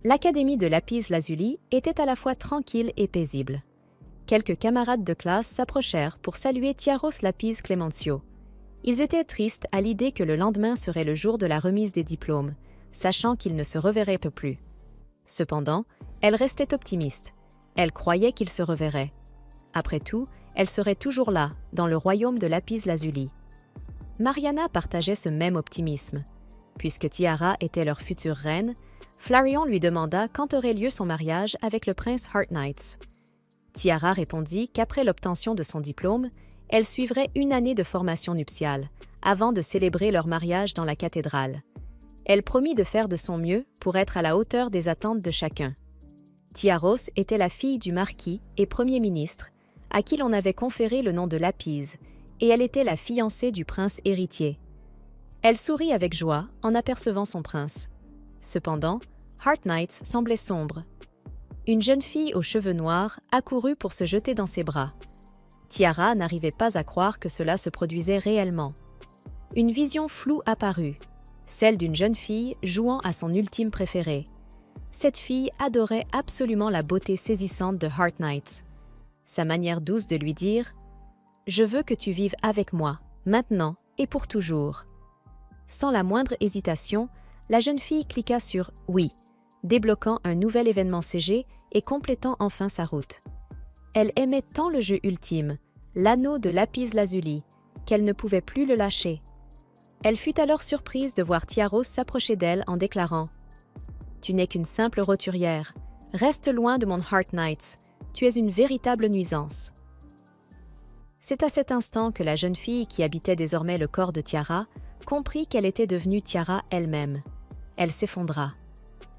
L'académie de Lapis-Lazuli était à la fois tranquille et paisible. Quelques camarades de classe s'approchèrent pour saluer Tiaros Lapis Clemencio. Ils étaient tristes à l'idée que le lendemain serait le jour de la remise des diplômes, sachant qu'ils ne se reverraient plus. Cependant, elle restait optimiste. Elle croyait qu'ils se reverraient. Après tout, elle serait toujours là, dans le royaume de Lapis-Lazuli. Mariana partageait ce même optimisme. Puisque Tiara était leur future reine, Flareon lui demanda quand aurait lieu son mariage avec le prince Heartknights. Tiara répondit qu'après l'obtention de son diplôme, elle suivrait une année de formation nuptiale, avant de célébrer leur mariage dans la cathédrale. Elle promit de faire de son mieux pour être à la hauteur des attentes de chacun. Tiaros était la fille du marquis et premier ministre, à qui l'on avait conféré le nom de Lapis, et elle était la fiancée du prince héritier. Elle sourit avec joie en apercevant son prince. Cependant, Heartknights semblait sombre. Une jeune fille aux cheveux noirs accourut pour se jeter dans ses bras. Tiara n'arrivait pas à croire que cela se produisait réellement. Une vision floue apparut, celle d'une jeune fille jouant à son ultime préféré. Cette fille adorait absolument la beauté saisissante de Heartknights. Sa manière douce de lui dire « Je veux que tu vives avec moi, maintenant et pour toujours ». Sans la moindre hésitation, la jeune fille cliqua sur « Oui », débloquant un nouvel événement CG et complétant enfin sa route. Elle aimait tant le jeu ultime, l'anneau de Lapis-Lazuli, qu'elle ne pouvait plus le lâcher. Elle fut alors surprise de voir Tiaros s'approcher d'elle en déclarant « Tu n'es qu'une simple roturière. Reste loin de mon Heartknights. Tu es une véritable nuisance. » C'est à cet instant que la jeune fille qui habitait désormais le corps de Tiara comprit qu'elle était devenue Tiara elle-même. Elle s'effondra.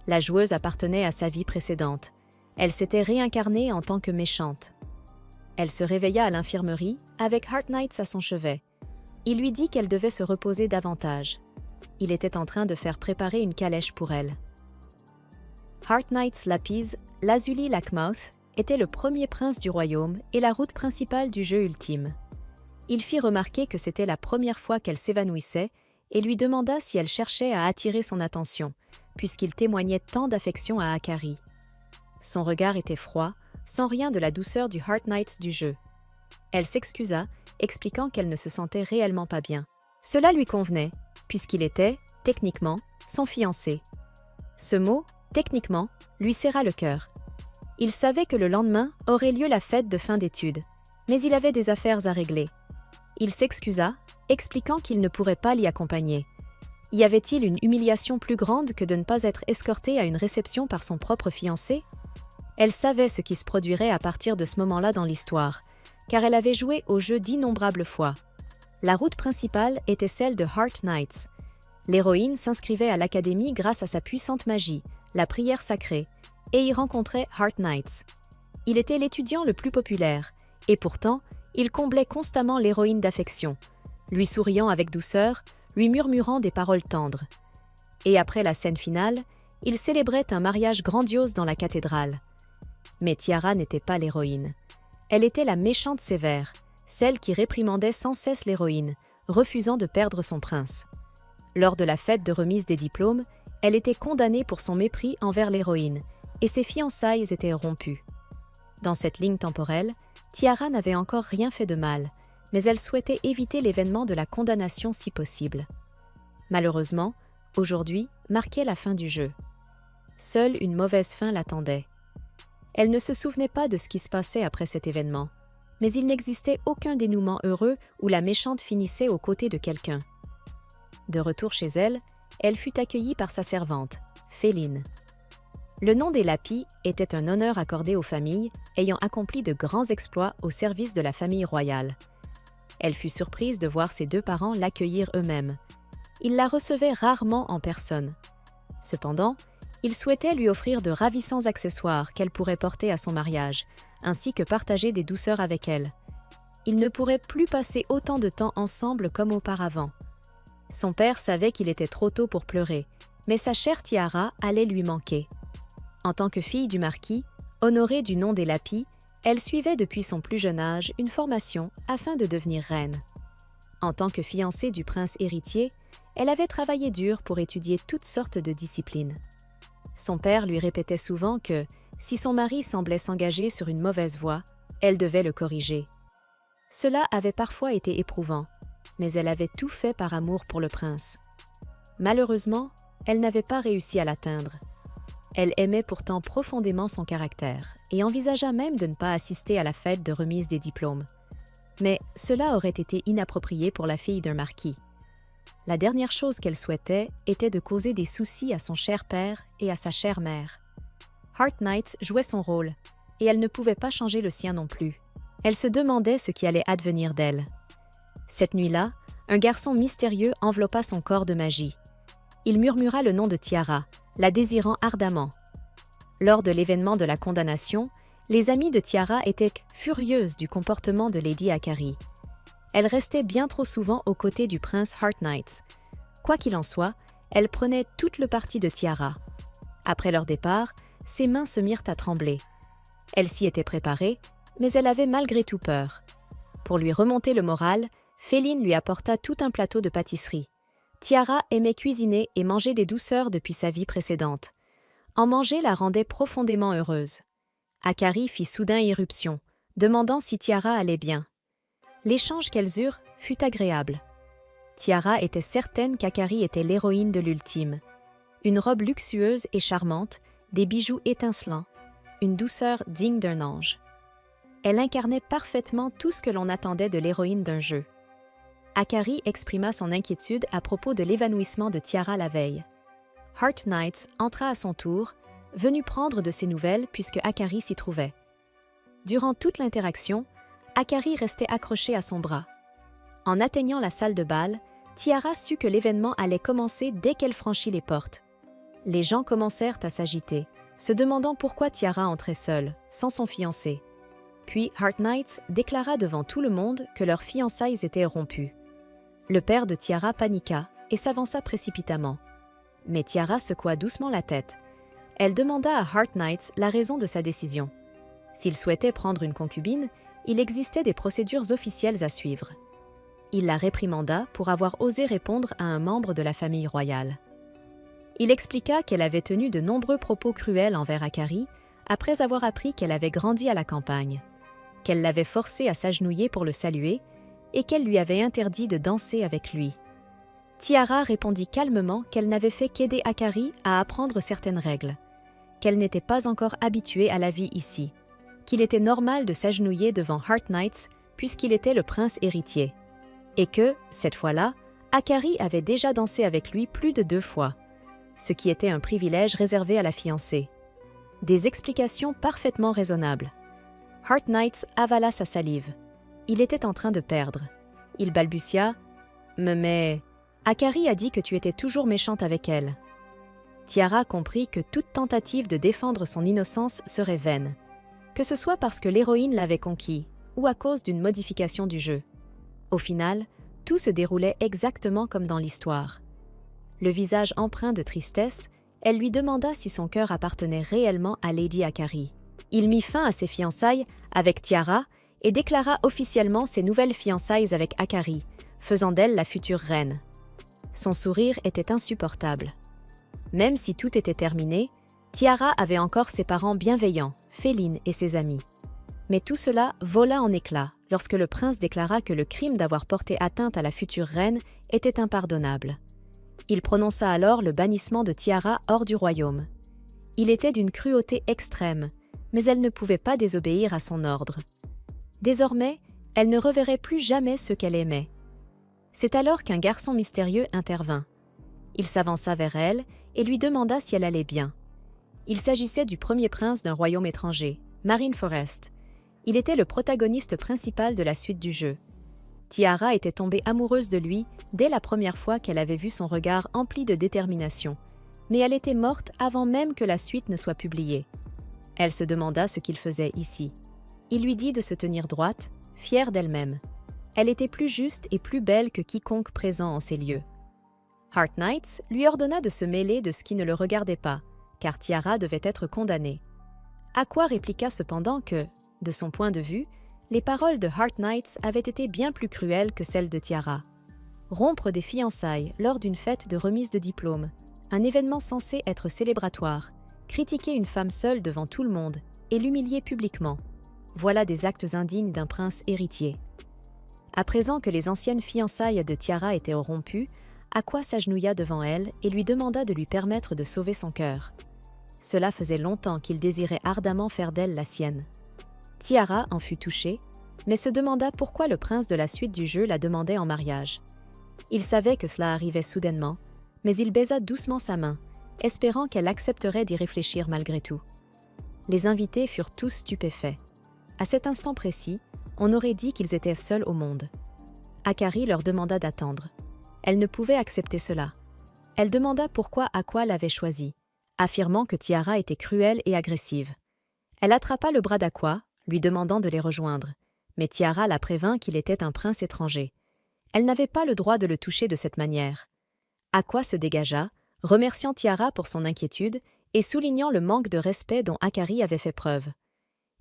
La joueuse appartenait à sa vie précédente. Elle s'était réincarnée en tant que méchante. Elle se réveilla à l'infirmerie avec Heartknights à son chevet. Il lui dit qu'elle devait se reposer davantage. Il était en train de faire préparer une calèche pour elle. Heartknights Lapis, Lazuli Lackmouth, était le premier prince du royaume et la route principale du jeu ultime. Il fit remarquer que c'était la première fois qu'elle s'évanouissait et lui demanda si elle cherchait à attirer son attention, puisqu'il témoignait tant d'affection à Akari. Son regard était froid, sans rien de la douceur du Heartknights du jeu. Elle s'excusa, expliquant qu'elle ne se sentait réellement pas bien. Cela lui convenait, puisqu'il était, techniquement, son fiancé. Ce mot, techniquement, lui serra le cœur. Il savait que le lendemain aurait lieu la fête de fin d'études, mais il avait des affaires à régler. Il s'excusa, expliquant qu'il ne pourrait pas l'y accompagner. Y avait-il une humiliation plus grande que de ne pas être escortée à une réception par son propre fiancé? Elle savait ce qui se produirait à partir de ce moment-là dans l'histoire, car elle avait joué au jeu d'innombrables fois. La route principale était celle de Heartknights. L'héroïne s'inscrivait à l'académie grâce à sa puissante magie, la prière sacrée, et y rencontrait Heartknights. Il était l'étudiant le plus populaire, et pourtant, il comblait constamment l'héroïne d'affection, lui souriant avec douceur, lui murmurant des paroles tendres. Et après la scène finale, il célébrait un mariage grandiose dans la cathédrale. Mais Tiara n'était pas l'héroïne. Elle était la méchante sévère, celle qui réprimandait sans cesse l'héroïne, refusant de perdre son prince. Lors de la fête de remise des diplômes, elle était condamnée pour son mépris envers l'héroïne, et ses fiançailles étaient rompues. Dans cette ligne temporelle, Tiara n'avait encore rien fait de mal, mais elle souhaitait éviter l'événement de la condamnation si possible. Malheureusement, aujourd'hui marquait la fin du jeu. Seule une mauvaise fin l'attendait. Elle ne se souvenait pas de ce qui se passait après cet événement, mais il n'existait aucun dénouement heureux où la méchante finissait aux côtés de quelqu'un. De retour chez elle, elle fut accueillie par sa servante, Féline. Le nom des Lapis était un honneur accordé aux familles ayant accompli de grands exploits au service de la famille royale. Elle fut surprise de voir ses deux parents l'accueillir eux-mêmes. Ils la recevaient rarement en personne. Cependant, ils souhaitaient lui offrir de ravissants accessoires qu'elle pourrait porter à son mariage, ainsi que partager des douceurs avec elle. Ils ne pourraient plus passer autant de temps ensemble comme auparavant. Son père savait qu'il était trop tôt pour pleurer, mais sa chère Tiara allait lui manquer. En tant que fille du marquis, honorée du nom des Lapis, elle suivait depuis son plus jeune âge une formation afin de devenir reine. En tant que fiancée du prince héritier, elle avait travaillé dur pour étudier toutes sortes de disciplines. Son père lui répétait souvent que, si son mari semblait s'engager sur une mauvaise voie, elle devait le corriger. Cela avait parfois été éprouvant, mais elle avait tout fait par amour pour le prince. Malheureusement, elle n'avait pas réussi à l'atteindre. Elle aimait pourtant profondément son caractère et envisagea même de ne pas assister à la fête de remise des diplômes. Mais cela aurait été inapproprié pour la fille d'un marquis. La dernière chose qu'elle souhaitait était de causer des soucis à son cher père et à sa chère mère. Heart Knights jouait son rôle, et elle ne pouvait pas changer le sien non plus. Elle se demandait ce qui allait advenir d'elle. Cette nuit-là, un garçon mystérieux enveloppa son corps de magie. Il murmura le nom de Tiara, la désirant ardemment. Lors de l'événement de la condamnation, les amies de Tiara étaient furieuses du comportement de Lady Akari. Elle restait bien trop souvent aux côtés du prince Heart Knights. Quoi qu'il en soit, elle prenait toute le parti de Tiara. Après leur départ, ses mains se mirent à trembler. Elle s'y était préparée, mais elle avait malgré tout peur. Pour lui remonter le moral, Féline lui apporta tout un plateau de pâtisserie. Tiara aimait cuisiner et manger des douceurs depuis sa vie précédente. En manger la rendait profondément heureuse. Akari fit soudain irruption, demandant si Tiara allait bien. L'échange qu'elles eurent fut agréable. Tiara était certaine qu'Akari était l'héroïne de l'ultime. Une robe luxueuse et charmante, des bijoux étincelants, une douceur digne d'un ange. Elle incarnait parfaitement tout ce que l'on attendait de l'héroïne d'un jeu. Akari exprima son inquiétude à propos de l'évanouissement de Tiara la veille. Heart Knights entra à son tour, venu prendre de ses nouvelles puisque Akari s'y trouvait. Durant toute l'interaction, Akari restait accrochée à son bras. En atteignant la salle de bal, Tiara sut que l'événement allait commencer dès qu'elle franchit les portes. Les gens commencèrent à s'agiter, se demandant pourquoi Tiara entrait seule, sans son fiancé. Puis Heart Knights déclara devant tout le monde que leurs fiançailles étaient rompues. Le père de Tiara paniqua et s'avança précipitamment. Mais Tiara secoua doucement la tête. Elle demanda à Heart Knights la raison de sa décision. S'il souhaitait prendre une concubine, il existait des procédures officielles à suivre. Il la réprimanda pour avoir osé répondre à un membre de la famille royale. Il expliqua qu'elle avait tenu de nombreux propos cruels envers Akari après avoir appris qu'elle avait grandi à la campagne, qu'elle l'avait forcé à s'agenouiller pour le saluer et qu'elle lui avait interdit de danser avec lui. Tiara répondit calmement qu'elle n'avait fait qu'aider Akari à apprendre certaines règles, qu'elle n'était pas encore habituée à la vie ici, qu'il était normal de s'agenouiller devant Heart Knights puisqu'il était le prince héritier, et que, cette fois-là, Akari avait déjà dansé avec lui plus de 2 fois, ce qui était un privilège réservé à la fiancée. Des explications parfaitement raisonnables. Heart Knights avala sa salive. Il était en train de perdre. Il balbutia « Mais Akari a dit que tu étais toujours méchante avec elle. » Tiara comprit que toute tentative de défendre son innocence serait vaine, que ce soit parce que l'héroïne l'avait conquis ou à cause d'une modification du jeu. Au final, tout se déroulait exactement comme dans l'histoire. Le visage empreint de tristesse, elle lui demanda si son cœur appartenait réellement à Lady Akari. Il mit fin à ses fiançailles avec Tiara et déclara officiellement ses nouvelles fiançailles avec Akari, faisant d'elle la future reine. Son sourire était insupportable. Même si tout était terminé, Tiara avait encore ses parents bienveillants, Féline et ses amis. Mais tout cela vola en éclats lorsque le prince déclara que le crime d'avoir porté atteinte à la future reine était impardonnable. Il prononça alors le bannissement de Tiara hors du royaume. Il était d'une cruauté extrême, mais elle ne pouvait pas désobéir à son ordre. Désormais, elle ne reverrait plus jamais ceux qu'elle aimait. C'est alors qu'un garçon mystérieux intervint. Il s'avança vers elle et lui demanda si elle allait bien. Il s'agissait du premier prince d'un royaume étranger, Marine Forest. Il était le protagoniste principal de la suite du jeu. Tiara était tombée amoureuse de lui dès la première fois qu'elle avait vu son regard empli de détermination, mais elle était morte avant même que la suite ne soit publiée. Elle se demanda ce qu'il faisait ici. Il lui dit de se tenir droite, fière d'elle-même. Elle était plus juste et plus belle que quiconque présent en ces lieux. Heart Knights lui ordonna de se mêler de ce qui ne le regardait pas, car Tiara devait être condamnée. Aqua répliqua cependant que, de son point de vue, les paroles de Heart Knights avaient été bien plus cruelles que celles de Tiara. Rompre des fiançailles lors d'une fête de remise de diplôme, un événement censé être célébratoire, Critiquer une femme seule devant tout le monde et l'humilier publiquement, voilà des actes indignes d'un prince héritier. À présent que les anciennes fiançailles de Tiara étaient rompues, Aqua s'agenouilla devant elle et lui demanda de lui permettre de sauver son cœur. Cela faisait longtemps qu'il désirait ardemment faire d'elle la sienne. Tiara en fut touchée, mais se demanda pourquoi le prince de la suite du jeu la demandait en mariage. Il savait que cela arrivait soudainement, mais il baisa doucement sa main, espérant qu'elle accepterait d'y réfléchir malgré tout. Les invités furent tous stupéfaits. À cet instant précis, on aurait dit qu'ils étaient seuls au monde. Akari leur demanda d'attendre. Elle ne pouvait accepter cela. Elle demanda pourquoi Aqua l'avait choisie, affirmant que Tiara était cruelle et agressive. Elle attrapa le bras d'Aqua, lui demandant de les rejoindre, mais Tiara la prévint qu'il était un prince étranger. Elle n'avait pas le droit de le toucher de cette manière. Aqua se dégagea, remerciant Tiara pour son inquiétude et soulignant le manque de respect dont Akari avait fait preuve.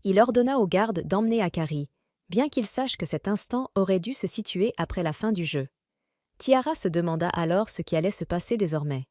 Il ordonna aux gardes d'emmener Akari, bien qu'il sache que cet instant aurait dû se situer après la fin du jeu. Tiara se demanda alors ce qui allait se passer désormais.